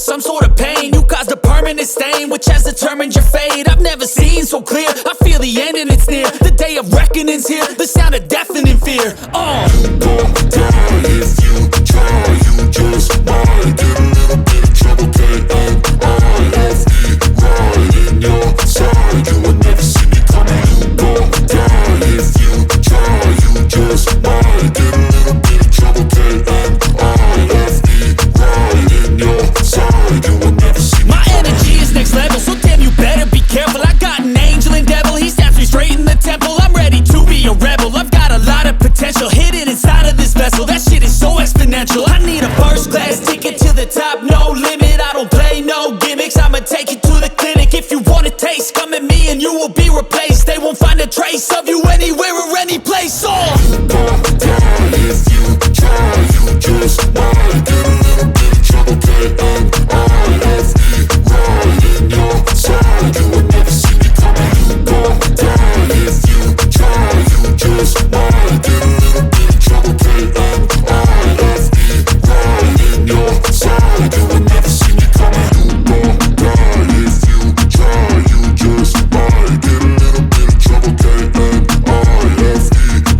some sort of pain. You caused a permanent stain, which has determined your fate. I've never seen so clear, I feel the end and it's near. The day of reckoning's here, the sound of deafening fear. You gon' die if you try, you just might get a little bit of trouble, K-N-I-F-E, right in your side, you will never see me coming. You gon' die if you try, you just might get a little bit of trouble, K-N-I-F-E, right in your side, you will never see me. My energy is next level, so damn you better be careful. I got an angel and devil, he stabs me straight in the temple. I'm ready to be a rebel, I've got a lot of potential hidden inside of this vessel. That shit is so exponential. I need a first class ticket to the top, no limit. I don't play no gimmicks, I'ma take you to the clinic. If you want a taste, come at me and you will be replaced. They won't find a trace of you anywhere or any place. You gon' die if you try, you just might get a little bit of trouble, K-N-I-F-E, right in your side, you will never see me coming. You gon' die if you try, you just might get a little bit of trouble, K-N-I-F-E, right in your side, you will never see me coming. You gon' die if you try, you just might get a little bit of trouble, K-N-I-F-E,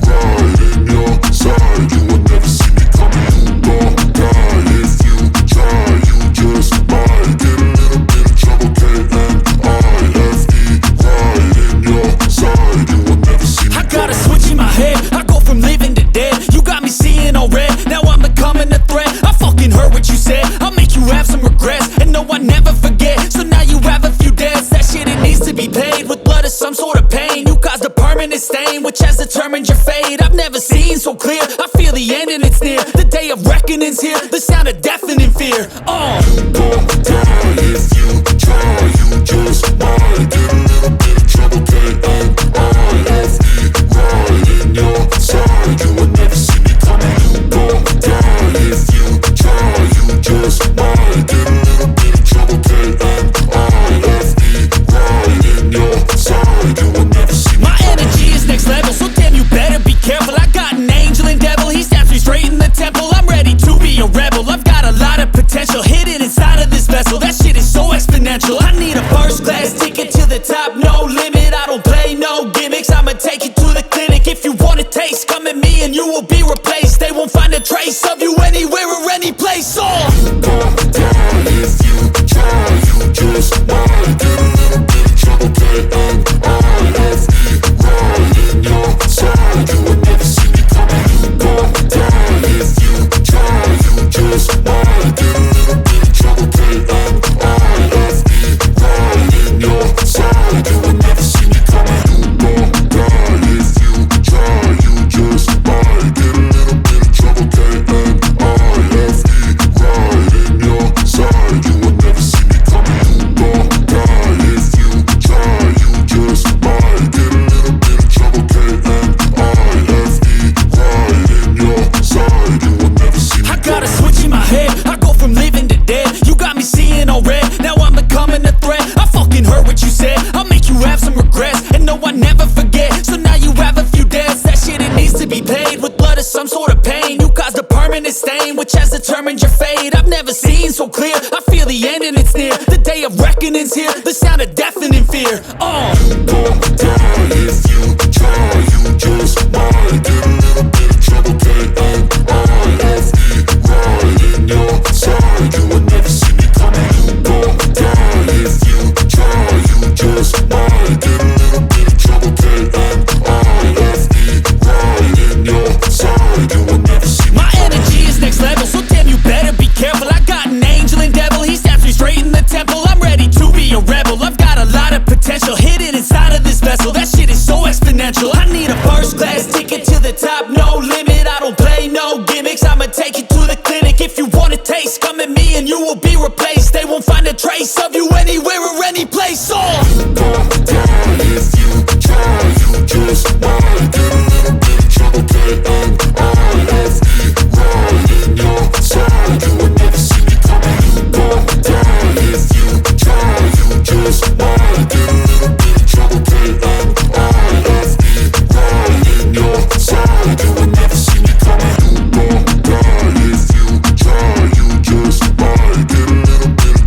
right in your side, you will never see me coming. You gon' die if you try, you just might get a little bit of trouble, K-N-I-F-E, right in your side, you will never see me. I got a switch in my head, I go from living to dead. You got me seeing all red, now I'm becoming a threat. I fucking heard what you said, I'll make you have some regrets. And no, I never forget, so now you have a few debts. That shit, it needs to be paid with blood or some sort of pain. You caused a permanent stain, which has determined your fate. I've never seen so clear, I feel the end and it's near. The day of reckoning's here, the sound of deafening fear. You gon' die if you try, you just might get a little bit of trouble, K-N-I-F-E, right in your side, you will never see me coming. You gon' die if you try, you just might get a little bit of trouble, K-N-I-F-E, right in your side, you will never see me. My energy is next level, so damn you better be careful. I got an angel and devil, he stabs me straight in the temple. I'm ready to be a rebel, I've got a lot of potential hidden inside of this vessel. That shit is so exponential. I need a first class ticket to the top, no limit. I don't play no gimmicks, I'ma take you to the clinic. If you want a taste, come at me and you will be replaced. They won't find a trace of you anywhere or any place. You gon' die if you try, you just might get a little bit of trouble, K-N-I-F-E, right in your side, you will never see me coming. You gon' die if you try, you just might get a little bit of trouble, K-N-I-F-E, right in your side, you will never see me coming. You gon' die if you try, you just might get a little bit of trouble, K-N-I-F-E, right in your side, you will never see me coming. You gon' die if you try, you just might get a little bit of trouble, K-N-I-F-E, right in your side, you will never see me. I got a switch in my head, I go from living to dead. You got me seeing all red, now I'm becoming a threat. I fucking heard what you said, I'll make you have some regrets. And no, I never forget, so now you have a few debts. That shit, it needs to be paid with blood or some sort of pain. You caused a permanent stain, which has determined your fate. I've never seen so clear, I feel the end and it's near. The day of reckoning's here, the sound of deafening fear. You gon' die if you try, you just might get a little bit of trouble, K-N-I-F-E, right in your side, you will never see me coming. You gon' die if you try, you just might get a little bit of trouble, K-N-I-F-E, right in your side, you will never see me. My energy is next level, so damn you better be careful. I got an angel and devil, he stabs me straight in the temple. I'm ready to be a rebel, I've got a lot of potential hidden inside of this vessel. That shit is so exponential. I need a first class ticket to the top, no limit. I don't play no gimmicks, I'ma take you to the clinic. If you want a taste, come at me and you will be replaced. They won't find a trace of you anywhere or any place. You gon' die if you try, you just might get a little bit of trouble, K-N-I-F-E, right in your side, you will never see me coming. You gon' die if you try, you just might get a little bit of trouble, K-N-I-F-E, right in your side, you will never see me coming. You gon' die if you try, you just might get a little bit of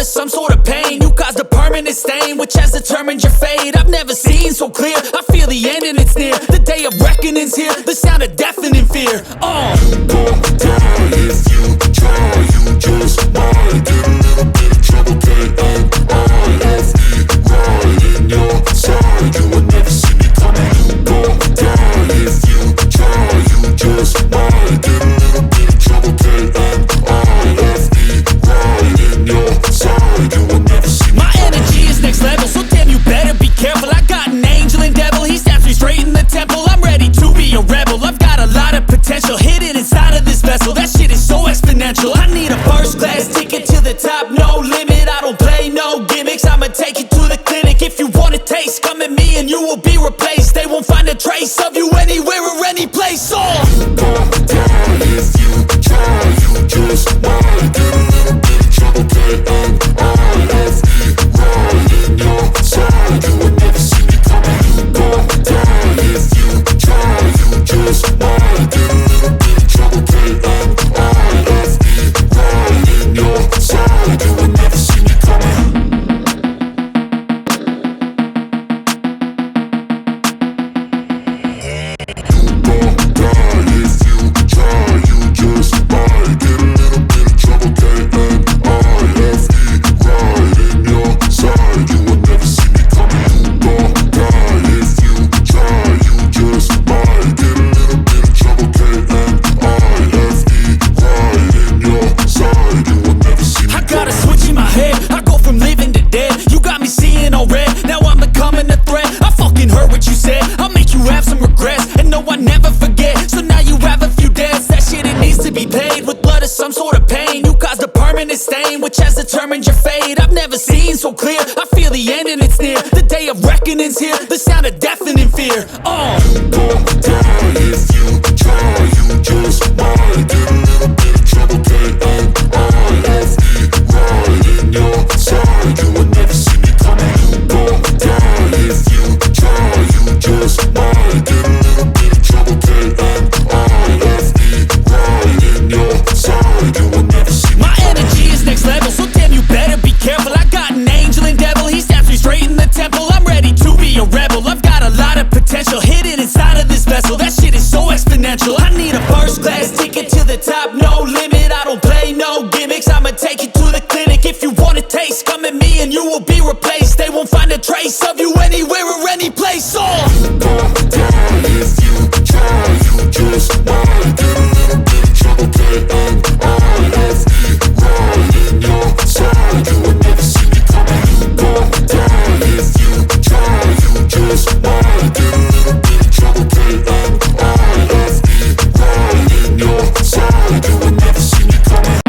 of some sort of pain. You caused a permanent stain, which has determined your fate. I've never seen so clear, I feel the end and it's near. The day of reckoning's here, the sound of deafening fear. You gon' die if you try, you just might get a little bit of trouble, K-N-I-F-E, right in your side. You would never see me coming. You gon' die if you try, you just might get a little bit of trouble, K-N-I-F-E, right in your side. You would never see me. My energy is next level, so damn you better be careful. I got an angel and devil, he stabs me straight in the temple. I'm ready to be a rebel, I've got a lot of potential hidden inside of this vessel. That shit is so exponential. I need a first class ticket to the top, no limit. I don't play no gimmicks, I'ma take you to the clinic. If you want a taste, come at me and you will be replaced. They won't find a trace of you anywhere or any place. You gon' die if you try, you just might get a little bit of trouble, K-N-I-F-E, right in your side. You would never see me coming. You gon' die if you try, you just might get a little bit of trouble, K-N-I-F-E, right in your side. You would never see me coming. Stain, which has determined your fate. I've never seen so clear, I feel the end and it's near. The day of reckoning's here, the sound of deafening fear. You gon' die if you try, you just might get a little bit of trouble, K-N-I-F-E, right in your side. You would never see me coming. You gon' die if you try, you just might get a little bit of trouble, K-N-I-F-E, right in your side. You would never see me. My energy is next level, so damn you better be careful. I got an angel and devil, he stabs me straight in the temple. I'm ready to be a rebel, I've got a lot of potential hidden inside of this vessel. That shit is so exponential. I need a first class ticket to the top, no limit. I don't play no gimmicks, I'ma take you to the clinic. If you want a taste, come at me and you will be replaced. They won't find a trace of you anywhere or any place. You gon' die if you try, you just might get a little bit of trouble, K-N-I-F-E, right in your side. You would never see me coming. You gon' die if you try, you just might get a little bit of trouble, K-N-I-F-E, right in your side. You would never see me coming.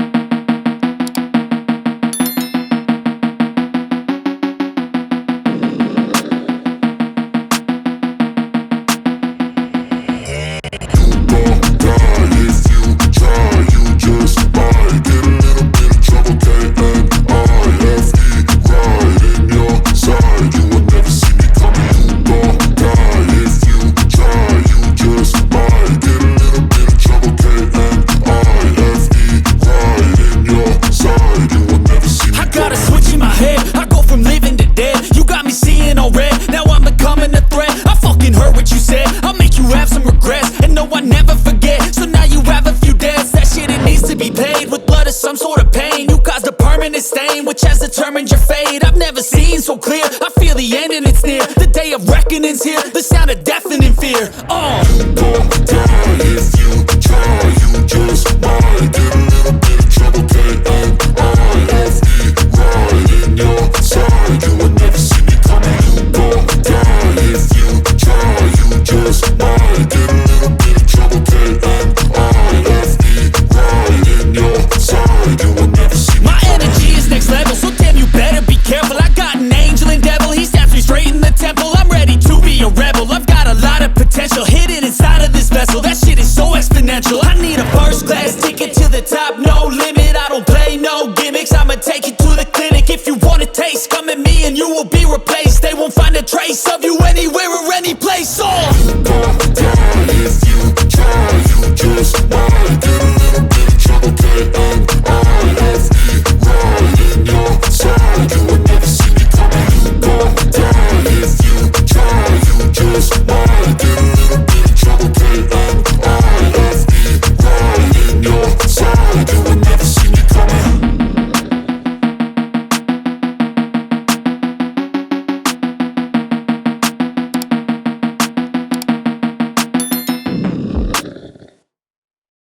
Stain, which has determined your fate. I've never seen so clear, I feel the end and it's near. The day of reckoning's here, the sound of deafening fear. You gon' die if you try, you just might get a little bit of trouble, K-N-I-F-E, right in your side. You would never see me coming. You gon' die if you try, you just might get a little bit of trouble, K-N-I-F-E, right in your side. You would never see me. My energy is next level, so damn you better be careful. I got an angel and devil, he stabs me straight in the temple. I'm ready to be a rebel, I've got a lot of potential hidden inside of this vessel. That shit is so exponential. I need a first class ticket to the top, no limit. I don't play no gimmicks, I'ma take you to the clinic. If you want a taste, come at me and you will be replaced. They won't find a trace of you